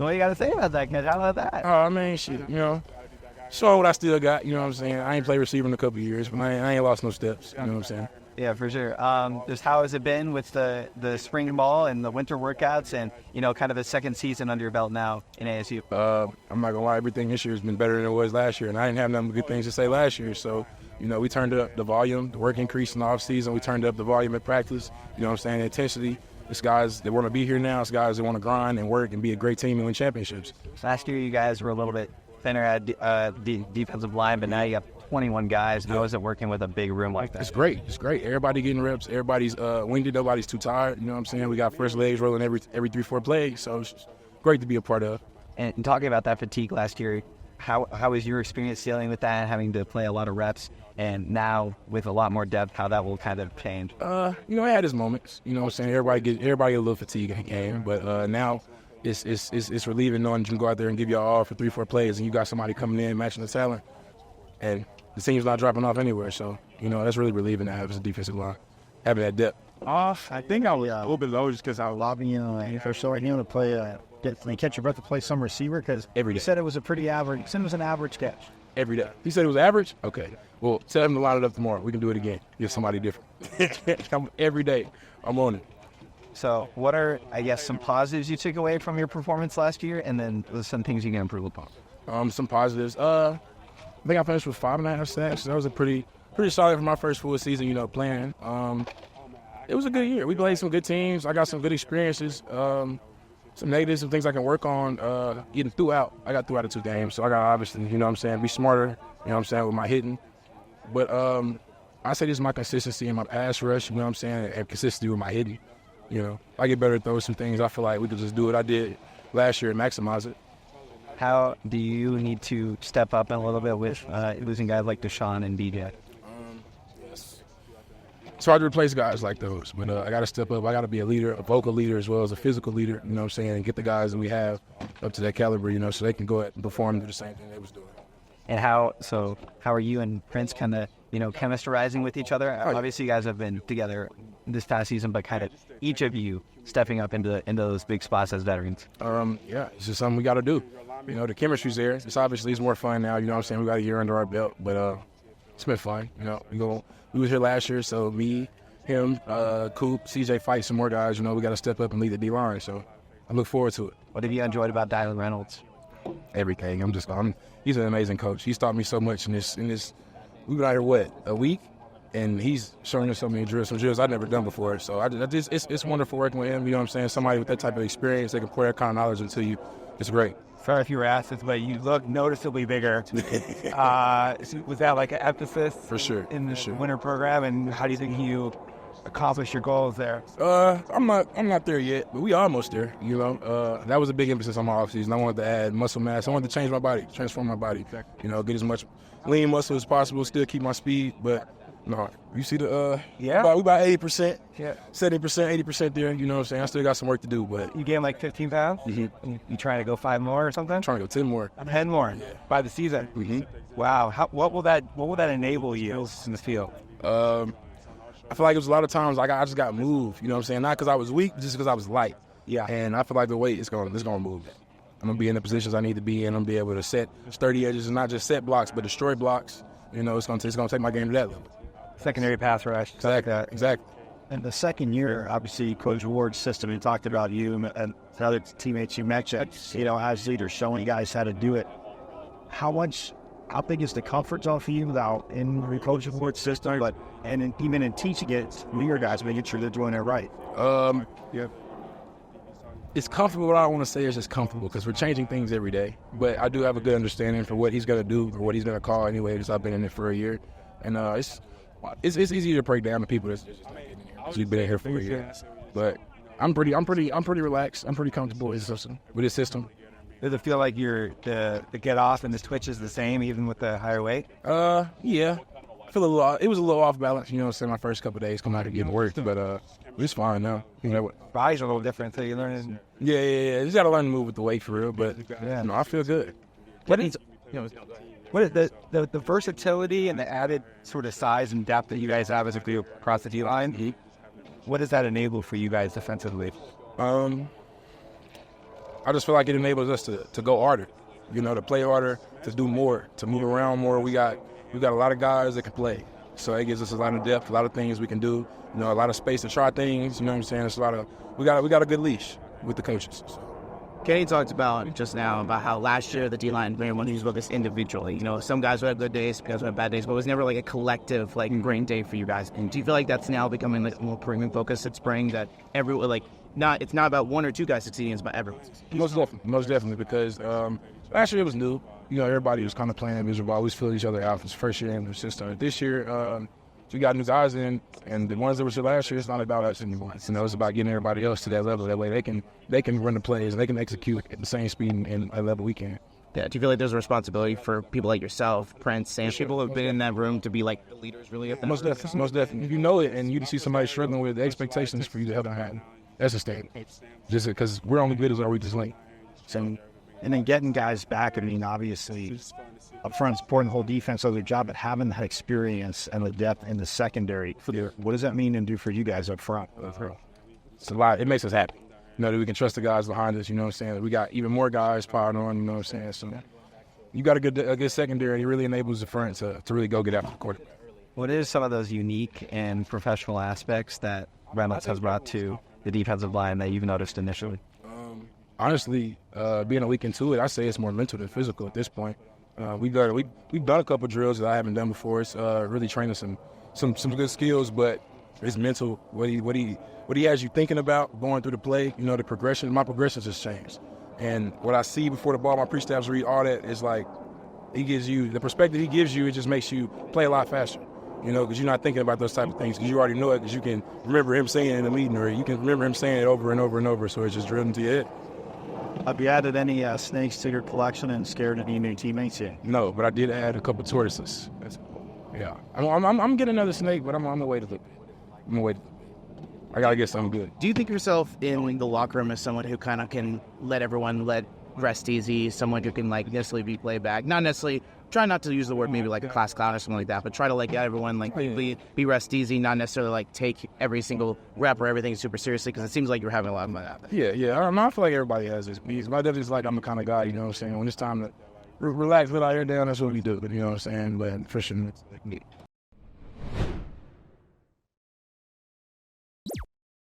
What you got to say about that, kid? How about that? Oh, I mean, shit, showing what I still got, you know what I'm saying? I ain't played receiver in a couple of years, but I ain't lost no steps, you know what I'm saying? Yeah, for sure. Just how has it been with the spring ball and the winter workouts and, kind of a second season under your belt now in ASU? I'm not going to lie, everything this year has been better than it was last year, and I didn't have nothing but good things to say last year. So, we turned up the volume, the work increased in the offseason. We turned up the volume at practice, you know what I'm saying, the intensity. It's guys that want to be here now. It's guys that want to grind and work and be a great team and win championships. Last year you guys were a little bit thinner at defensive line, but now you have 21 guys. How is it working with a big room like that? It's great. Everybody getting reps. Everybody's winded. Nobody's too tired. You know what I'm saying? We got fresh legs rolling every 3-4 plays. So it's great to be a part of. And talking about that fatigue last year, how was your experience dealing with that, having to play a lot of reps? And now with a lot more depth, how that will kind of change? It had its moments. You know what I'm saying? Everybody get a little fatigue in the game. But now it's relieving knowing you can go out there and give your all for 3-4 plays and you got somebody coming in matching the talent. And the team's not dropping off anywhere, so, that's really relieving to have as a defensive line, having that depth. I think I was a little bit low just because I was lobbying for so to play, catch your breath to play some receiver because every day. He said it was a pretty average, it was an average catch. Every day. He said it was average? Okay. Well, tell him to line it up tomorrow. We can do it again. Get somebody different. Every day. I'm on it. So what are, I guess, some positives you took away from your performance last year and then some things you can improve upon? Some positives. I think I finished with 5.5 sacks. That was a pretty solid for my first full season, playing. It was a good year. We played some good teams. I got some good experiences. Some negatives, some things I can work on getting throughout. I got throughout the 2 games, so I got obviously, be smarter, with my hitting. But I say this is my consistency in my pass rush, and consistency with my hitting. I get better at those some things. I feel like we could just do what I did last year and maximize it. How do you need to step up a little bit with losing guys like Deshaun and BJ? Yes. It's hard to replace guys like those, but I got to step up. I got to be a leader, a vocal leader as well as a physical leader, and get the guys that we have up to that caliber, so they can go ahead and perform and do the same thing they was doing. And how are you and Prince kind of, chemistrizing with each other? Oh, yeah. Obviously, you guys have been together this past season, but kind of each of you stepping up into those big spots as veterans. It's just something we got to do. The chemistry's there. It's more fun now. We got a year under our belt, but it's been fun. We was here last year, so me, him, Coop, CJ fight some more guys. We got to step up and lead the D line. So I look forward to it. What have you enjoyed about Dylan Reynolds? Everything. He's an amazing coach. He's taught me so much in this. We've been out here a week, and he's showing us so many drills, some drills I've never done before. So it's wonderful working with him. Somebody with that type of experience, they can pour that kind of knowledge into you. It's great. Sorry if you were asked this, but you look noticeably bigger. Was that like an emphasis? For sure. In the winter program, and how do you think you accomplish your goals there? I'm not there yet, but we almost there. That was a big emphasis on my offseason. I wanted to add muscle mass. I wanted to change my body, transform my body. Get as much lean muscle as possible, still keep my speed, but. No, you see we about 80%, 70%, 80% there, I still got some work to do, but. You gained like 15 pounds? Mm-hmm. You trying to go 5 more or something? I'm trying to go 10 more. 10 more by the season? Mm-hmm. Wow. What will that enable you in the field? I feel like it was a lot of times like I just got moved, Not because I was weak, just because I was light. Yeah. And I feel like the weight is going to move. I'm going to be in the positions I need to be in. I'm going to be able to set sturdy edges and not just set blocks, but destroy blocks. It's going to take my game to that level. Secondary pass rush. Exactly. And the second year, obviously, Coach Ward's system, he talked about you and the other teammates you mentioned, as leaders, showing you guys how to do it. How big is the comfort zone for you now in the Coach Ward's system, even in teaching it to your guys, making sure they're doing it right? It's comfortable. What I want to say is just comfortable because we're changing things every day. But I do have a good understanding for what he's going to do or what he's going to call anyway, because I've been in it for a year. And it's easy to break down to people that's just because we've been in here for a year. But I'm pretty relaxed. I'm pretty comfortable with his system. Does it feel like the get off and the twitch is the same even with the higher weight? Yeah. I feel it was a little off balance, my first couple of days coming out of getting worked, but it's fine now. Body's a little different, so you're learning. Yeah. You just got to learn to move with the weight for real, but I feel good. What is the versatility and the added sort of size and depth that you guys have as a group across the D-line? Mm-hmm. What does that enable for you guys defensively? I I just feel like it enables us to go harder, to play harder, to do more, to move around more. We got a lot of guys that can play, so it gives us a lot of depth, a lot of things we can do. A lot of space to try things. You know what I'm saying? It's we got a good leash with the coaches. So. Kenny talked about just now about how last year the D-line very much was focused individually. Some guys would have good days, some guys would have bad days, but it was never like a collective, like ingrained day for you guys. And do you feel like that's now becoming like a more premium focus at spring, that everyone it's not about one or two guys succeeding, it's about everyone succeeding? Most definitely, because last year it was new. Everybody was kind of playing individual ball. We was filling each other out. It was the first year and the system. This year, we got new guys in, and the ones that were here last year, it's not about us anymore. It's about getting everybody else to that level. That way they can run the plays and they can execute at the same speed and level we can. Yeah. Do you feel like there's a responsibility for people like yourself, Prince, and people who have been in that room to be like the leaders really? Most definitely. If you know it and you see somebody struggling with the expectations for you to help them out, that's a statement. Just because we're only good as our weakest link. So, and then getting guys back, obviously, up front supporting the whole defense does their job, but having that experience and the depth in the secondary, what does that mean and do for you guys up front? It's a lot. It makes us happy. That we can trust the guys behind us, We got even more guys piled on, So you got a good secondary, it really enables the front to really go get after the quarterback. What is some of those unique and professional aspects that Reynolds has brought to the defensive line that you've noticed initially? Honestly, being a week into it, I say it's more mental than physical at this point. We've done a couple of drills that I haven't done before. It's really training some good skills, but it's mental. What he has you thinking about going through the play. The progression. My progressions has changed, and what I see before the ball, my pre-snaps read, all that is like he gives you the perspective he gives you. It just makes you play a lot faster. Because you're not thinking about those type of things because you already know it because you can remember him saying it in the meeting or you can remember him saying it over and over and over. So it's just drilled into your head. Have you added any snakes to your collection and scared any new teammates yet? No, but I did add a couple tortoises. Yeah, I'm getting another snake, but I'm on the way to look. I gotta get something good. Do you think yourself in the locker room as someone who kind of can let everyone rest easy, someone who can necessarily be played back, not necessarily try not to use the word maybe like a class clown or something like that, but try to get everyone be rest easy, not necessarily take every single rep or everything super seriously, because it seems like you're having a lot of fun out there. Yeah. I feel like everybody has this. My definitely I'm the kind of guy, when it's time to relax, let our hair down, that's what we do. But but for sure.